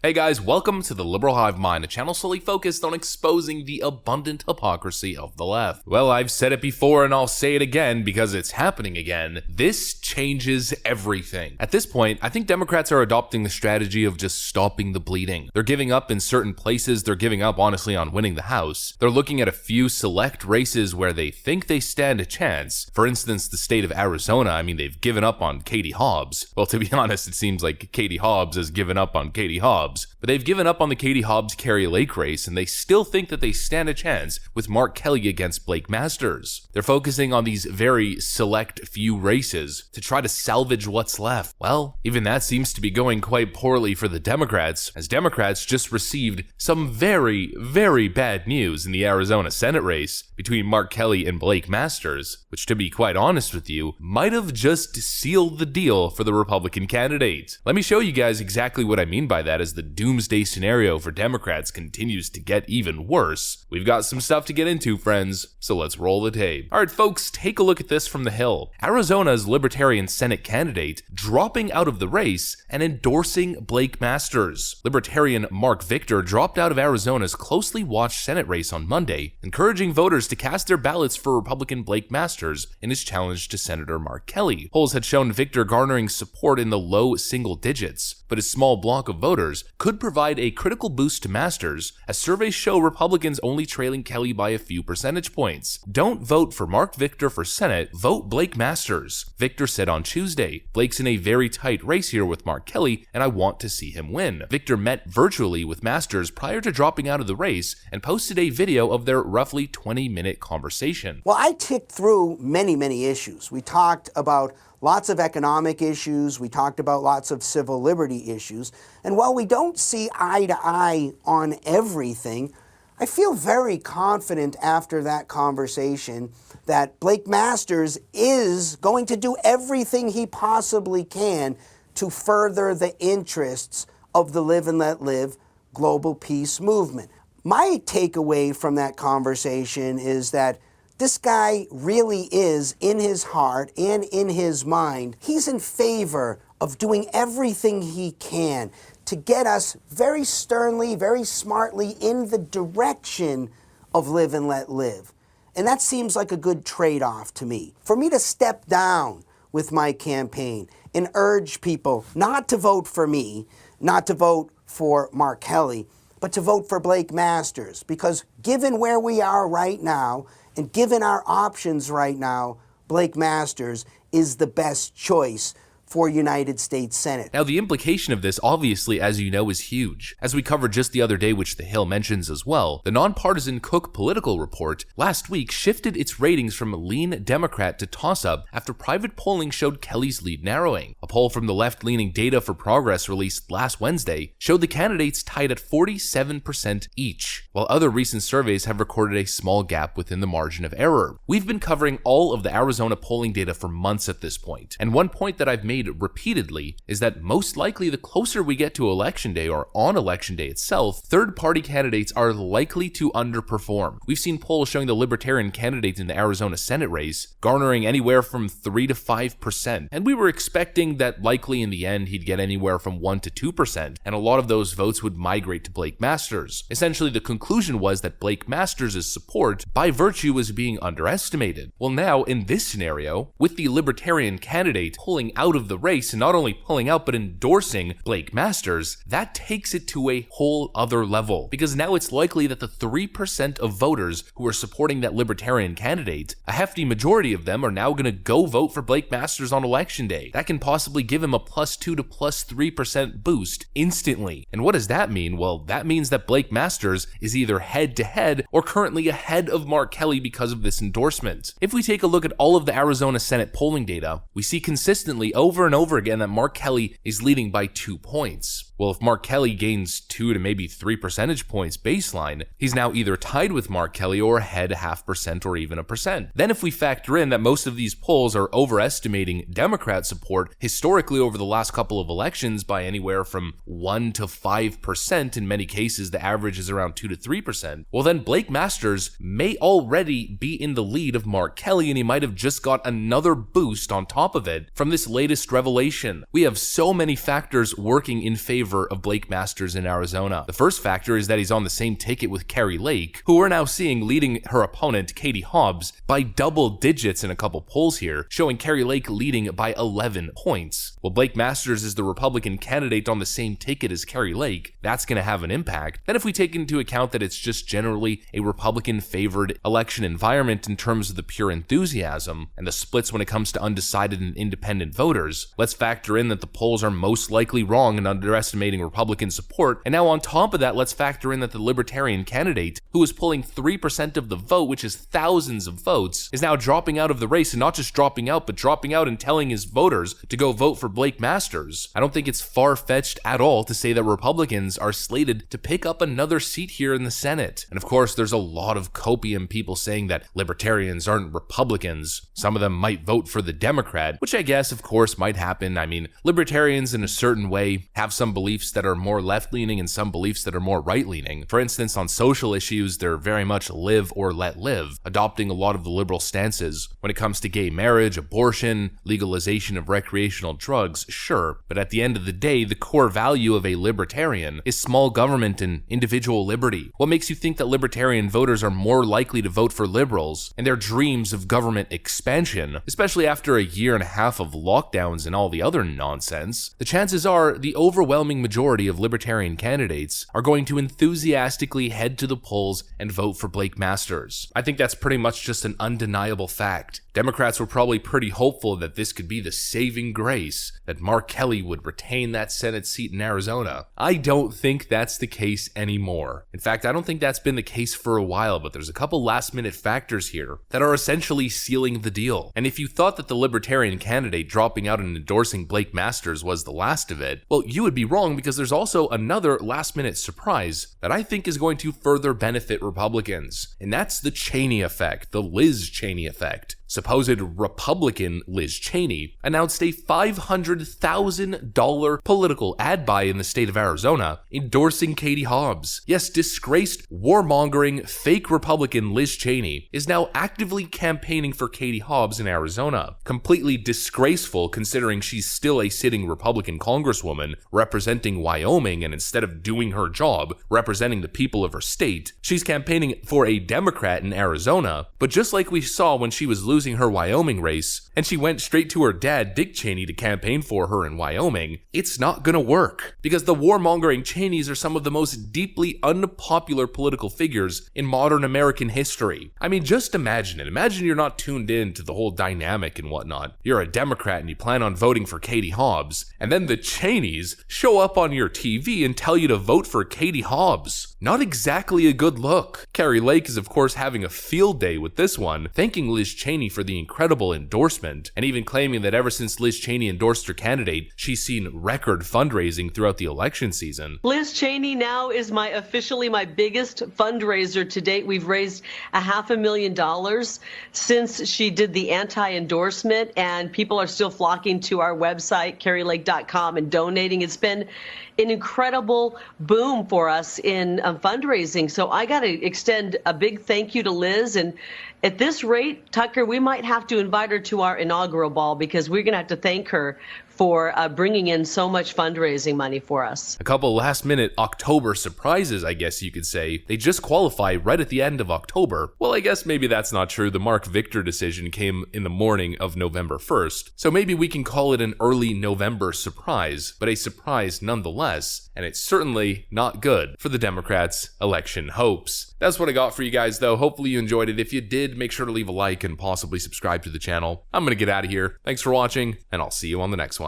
Hey guys, welcome to the Liberal Hive Mind, a channel solely focused on exposing the abundant hypocrisy of the left. Well, I've said it before and I'll say it again because it's happening again. This changes everything. At this point, I think Democrats are adopting the strategy of just stopping the bleeding. They're giving up in certain places, they're giving up honestly on winning the House. They're looking at a few select races where they think they stand a chance. For instance, the state of Arizona, they've given up on Katie Hobbs. Well, to be honest, it seems like Katie Hobbs has given up on Katie Hobbs. But they've given up on the Katie Hobbs-Carrie Lake race, and they still think that they stand a chance with Mark Kelly against Blake Masters. They're focusing on these very select few races to try to salvage what's left. Well, even that seems to be going quite poorly for the Democrats, as Democrats just received some very, very bad news in the Arizona Senate race between Mark Kelly and Blake Masters, which, to be quite honest with you, might have just sealed the deal for the Republican candidate. Let me show you guys exactly what I mean by that as the doomsday scenario for Democrats continues to get even worse. We've got some stuff to get into, friends, so let's roll the tape. Alright folks, take a look at this from the Hill. Arizona's Libertarian Senate candidate dropping out of the race and endorsing Blake Masters. Libertarian Mark Victor dropped out of Arizona's closely watched Senate race on Monday, encouraging voters to cast their ballots for Republican Blake Masters in his challenge to Senator Mark Kelly. Polls had shown Victor garnering support in the low single digits, but his small block of voters could provide a critical boost to Masters, as surveys show Republicans only trailing Kelly by a few percentage points. Don't vote for Mark Victor for Senate, vote Blake Masters, Victor said on Tuesday. Blake's in a very tight race here with Mark Kelly, and I want to see him win. Victor met virtually with Masters prior to dropping out of the race and posted a video of their roughly 20-minute conversation. Well, I ticked through many issues. We talked about lots of economic issues, we talked about lots of civil liberty issues, and while we don't see eye to eye on everything, I feel very confident after that conversation that Blake Masters is going to do everything he possibly can to further the interests of the Live and Let Live global peace movement. My takeaway from that conversation is that this guy really is, in his heart and in his mind, he's in favor of doing everything he can to get us very sternly, very smartly in the direction of Live and Let Live. And that seems like a good trade-off to me. For me to step down with my campaign and urge people not to vote for me, not to vote for Mark Kelly, but to vote for Blake Masters, because given where we are right now, and given our options right now, Blake Masters is the best choice for United States Senate. Now, the implication of this, obviously, as you know, is huge. As we covered just the other day, which the Hill mentions as well, the nonpartisan Cook Political Report last week shifted its ratings from lean Democrat to toss-up after private polling showed Kelly's lead narrowing. A poll from the left-leaning Data for Progress released last Wednesday showed the candidates tied at 47% each, while other recent surveys have recorded a small gap within the margin of error. We've been covering all of the Arizona polling data for months at this point, and one point that I've made repeatedly is that most likely the closer we get to election day, or on election day itself, third-party candidates are likely to underperform. We've seen polls showing the Libertarian candidate in the Arizona Senate race garnering anywhere from 3 to 5%, and we were expecting that likely in the end he'd get anywhere from 1 to 2%, and a lot of those votes would migrate to Blake Masters. Essentially, the conclusion was that Blake Masters' support by virtue was being underestimated. Well, now in this scenario, with the Libertarian candidate pulling out of the race, and not only pulling out but endorsing Blake Masters, that takes it to a whole other level, because now it's likely that the 3% of voters who are supporting that Libertarian candidate, a hefty majority of them are now going to go vote for Blake Masters on election day. That can possibly give him a +2 to +3% boost instantly. And what does that mean? Well, that means that Blake Masters is either head-to-head or currently ahead of Mark Kelly because of this endorsement. If we take a look at all of the Arizona Senate polling data, we see consistently over and over again that Mark Kelly is leading by 2 points. Well, if Mark Kelly gains 2 to maybe 3 percentage points baseline, he's now either tied with Mark Kelly or ahead 0.5% or even 1%. Then if we factor in that most of these polls are overestimating Democrat support historically over the last couple of elections by anywhere from 1 to 5%, in many cases the average is around 2 to 3%, well then Blake Masters may already be in the lead of Mark Kelly, and he might have just got another boost on top of it from this latest biggest revelation. We have so many factors working in favor of Blake Masters in Arizona. The first factor is that he's on the same ticket with Kari Lake, who we're now seeing leading her opponent, Katie Hobbs, by double digits in a couple polls here, showing Kari Lake leading by 11 points. Well, Blake Masters is the Republican candidate on the same ticket as Kari Lake. That's going to have an impact. Then if we take into account that it's just generally a Republican-favored election environment in terms of the pure enthusiasm and the splits when it comes to undecided and independent voters, let's factor in that the polls are most likely wrong in underestimating Republican support. And now on top of that, let's factor in that the Libertarian candidate, who is pulling 3% of the vote, which is thousands of votes, is now dropping out of the race, and not just dropping out, but dropping out and telling his voters to go vote for Blake Masters. I don't think it's far-fetched at all to say that Republicans are slated to pick up another seat here in the Senate. And of course, there's a lot of copium people saying that Libertarians aren't Republicans. Some of them might vote for the Democrat, which I guess, of course, might happen. I mean, Libertarians in a certain way have some beliefs that are more left-leaning and some beliefs that are more right-leaning. For instance, on social issues, they're very much live or let live, adopting a lot of the liberal stances. When it comes to gay marriage, abortion, legalization of recreational drugs, sure, but at the end of the day, the core value of a libertarian is small government and individual liberty. What makes you think that libertarian voters are more likely to vote for liberals and their dreams of government expansion, especially after a year and a half of lockdowns and all the other nonsense? The chances are the overwhelming majority of libertarian candidates are going to enthusiastically head to the polls and vote for Blake Masters. I think that's pretty much just an undeniable fact. Democrats were probably pretty hopeful that this could be the saving grace, that Mark Kelly would retain that Senate seat in Arizona. I don't think that's the case anymore. In fact, I don't think that's been the case for a while, but there's a couple last-minute factors here that are essentially sealing the deal. And if you thought that the Libertarian candidate dropping out and endorsing Blake Masters was the last of it, well, you would be wrong, because there's also another last-minute surprise that I think is going to further benefit Republicans, and that's the Cheney effect, the Liz Cheney effect. Supposed Republican Liz Cheney announced a $500,000 political ad buy in the state of Arizona, endorsing Katie Hobbs. Yes, disgraced, warmongering, fake Republican Liz Cheney is now actively campaigning for Katie Hobbs in Arizona. Completely disgraceful, considering she's still a sitting Republican congresswoman representing Wyoming, and instead of doing her job, representing the people of her state, she's campaigning for a Democrat in Arizona. But just like we saw when she was losing her Wyoming race, and she went straight to her dad, Dick Cheney, to campaign for her in Wyoming, it's not gonna work, because the warmongering Cheneys are some of the most deeply unpopular political figures in modern American history. I mean, just imagine it. Imagine you're not tuned in to the whole dynamic and whatnot. You're a Democrat and you plan on voting for Katie Hobbs, and then the Cheneys show up on your TV and tell you to vote for Katie Hobbs. Not exactly a good look. Kari Lake is of course having a field day with this one, thanking Liz Cheney for the incredible endorsement, and even claiming that ever since Liz Cheney endorsed her candidate, she's seen record fundraising throughout the election season. Liz Cheney now is officially my biggest fundraiser to date. We've raised $500,000 since she did the anti-endorsement, and people are still flocking to our website, karilake.com, and donating. It's been an incredible boom for us in fundraising. So I got to extend a big thank you to Liz. And at this rate, Tucker, we might have to invite her to our inaugural ball, because we're going to have to thank her for bringing in so much fundraising money for us. A couple last-minute October surprises, I guess you could say. They just qualify right at the end of October. Well, I guess maybe that's not true. The Mark Victor decision came in the morning of November 1st. So maybe we can call it an early November surprise, but a surprise nonetheless. And it's certainly not good for the Democrats' election hopes. That's what I got for you guys, though. Hopefully you enjoyed it. If you did, make sure to leave a like and possibly subscribe to the channel. I'm gonna get out of here. Thanks for watching, and I'll see you on the next one.